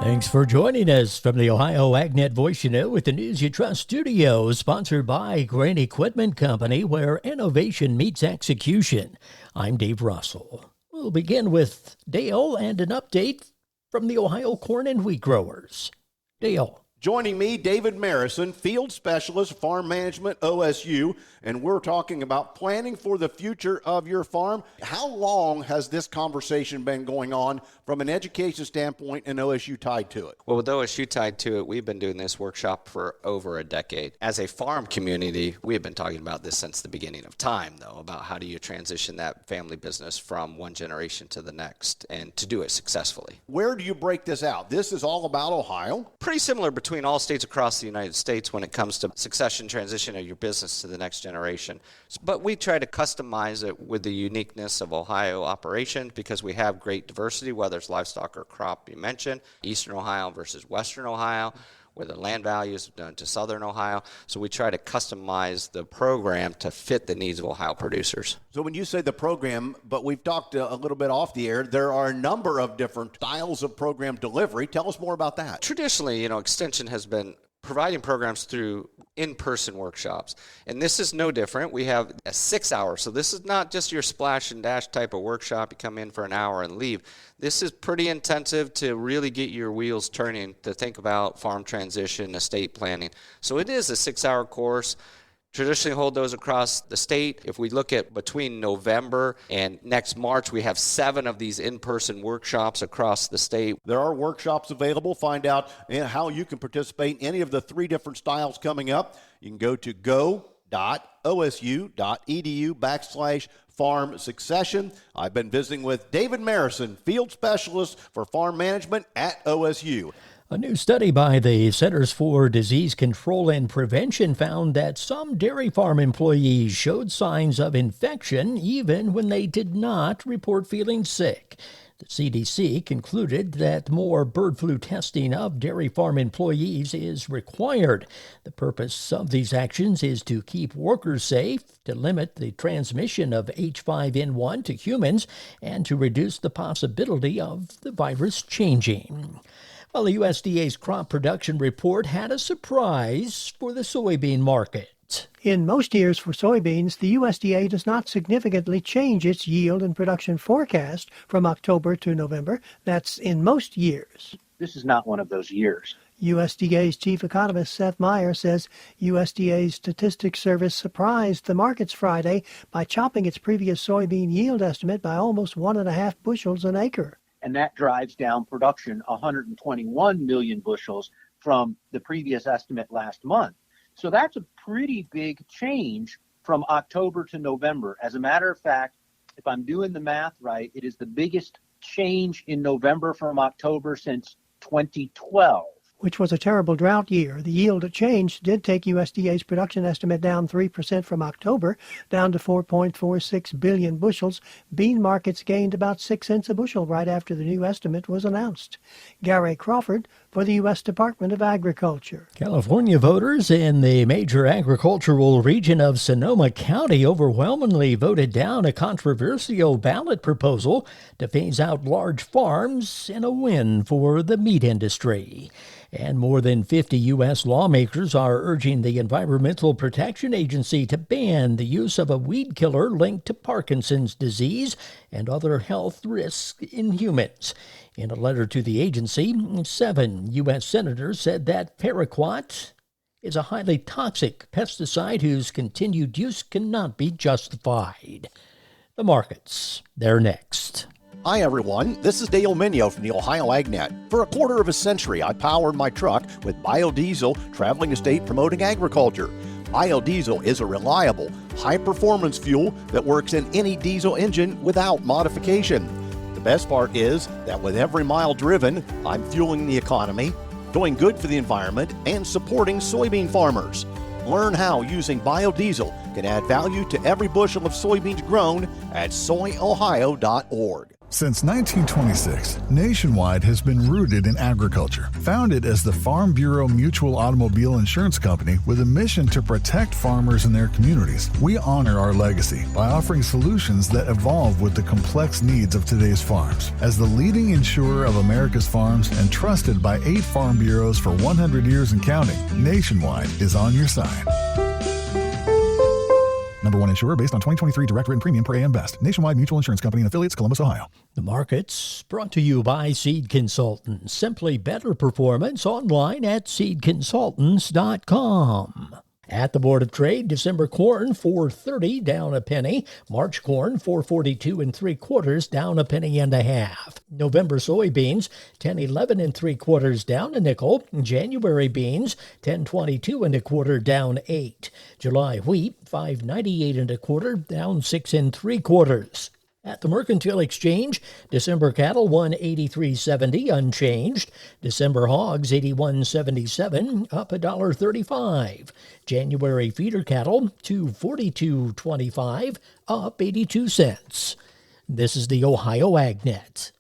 Thanks for joining us from the Ohio AgNet Voice with the News You Trust studio, sponsored by Grain Equipment Company, where innovation meets execution. I'm Dave Russell. We'll begin with Dale and an update from the Ohio corn and wheat growers. Dale. Joining me, David Marison, Field Specialist, Farm Management, OSU, and we're talking about planning for the future of your farm. How long has this conversation been going on from an education standpoint and OSU tied to it? Well, with OSU tied to it, we've been doing this workshop for over a decade. As a farm community, we have been talking about this since the beginning of time, though, about how do you transition that family business from one generation to the next and to do it successfully. Where do you break this out? This is all about Ohio? Pretty similar between all states across the United States when it comes to succession transition of your business to the next generation. But we try to customize it with the uniqueness of Ohio operations because we have great diversity, whether it's livestock or crop you mentioned, Eastern Ohio versus Western Ohio, where the land values to Southern Ohio. So we try to customize the program to fit the needs of Ohio producers. So when you say the program, but we've talked a little bit off the air, there are a number of different styles of program delivery. Tell us more about that. Traditionally, Extension has been providing programs through in-person workshops. And this is no different. We have a 6-hour, so this is not just your splash and dash type of workshop. You come in for an hour and leave. This is pretty intensive to really get your wheels turning to think about farm transition, estate planning. So it is a 6-hour course. Traditionally hold those across the state. If we look at between November and next March, we have 7 of these in-person workshops across the state. There are workshops available. Find out how you can participate in any of the 3 different styles coming up. You can go to go.osu.edu/farm succession. I've been visiting with David Marison, Field Specialist for Farm Management at OSU. A new study by the Centers for Disease Control and Prevention found that some dairy farm employees showed signs of infection even when they did not report feeling sick. The CDC concluded that more bird flu testing of dairy farm employees is required. The purpose of these actions is to keep workers safe, to limit the transmission of H5N1 to humans, and to reduce the possibility of the virus changing. Well, the USDA's crop production report had a surprise for the soybean market. In most years for soybeans, the USDA does not significantly change its yield and production forecast from October to November. That's in most years. This is not one of those years. USDA's chief economist Seth Meyer says USDA's Statistics Service surprised the markets Friday by chopping its previous soybean yield estimate by almost 1.5 bushels an acre. And that drives down production 121 million bushels from the previous estimate last month. So that's a pretty big change from October to November. As a matter of fact, if I'm doing the math right, it is the biggest change in November from October since 2012. Which was a terrible drought year. The yield change did take USDA's production estimate down 3% from October, down to 4.46 billion bushels. Bean markets gained about 6 cents a bushel right after the new estimate was announced. Gary Crawford for the U.S. Department of Agriculture. California voters in the major agricultural region of Sonoma County overwhelmingly voted down a controversial ballot proposal to phase out large farms in a win for the meat industry. And more than 50 U.S. lawmakers are urging the Environmental Protection Agency to ban the use of a weed killer linked to Parkinson's disease and other health risks in humans. In a letter to the agency, 7 U.S. senators said that paraquat is a highly toxic pesticide whose continued use cannot be justified. The markets, they're next. Hi everyone, this is Dale Minio from the Ohio AgNet. For a quarter of a century, I powered my truck with biodiesel, traveling the state promoting agriculture. Biodiesel is a reliable, high-performance fuel that works in any diesel engine without modification. The best part is that with every mile driven, I'm fueling the economy, doing good for the environment, and supporting soybean farmers. Learn how using biodiesel can add value to every bushel of soybeans grown at soyohio.org. Since 1926, Nationwide has been rooted in agriculture. Founded as the Farm Bureau Mutual Automobile Insurance Company with a mission to protect farmers and their communities, we honor our legacy by offering solutions that evolve with the complex needs of today's farms. As the leading insurer of America's farms and trusted by 8 farm bureaus for 100 years and counting, Nationwide is on your side. Number 1 insurer based on 2023 direct written premium per AM Best. Nationwide Mutual Insurance Company and affiliates, Columbus, Ohio. The market's brought to you by Seed Consultants. Simply better performance online at seedconsultants.com. At the Board of Trade, December corn $4.30 down a penny. March corn $4.42 3/4 down a penny and a half. November soybeans $10.11 3/4 down a nickel. January beans $10.22 1/4 down 8. July wheat $5.98 1/4 down 6 3/4. At the Mercantile Exchange, December cattle $183.70 unchanged. December hogs $81.77 up $1.35. January feeder cattle $242.25 up 82 cents. This is the Ohio AgNet.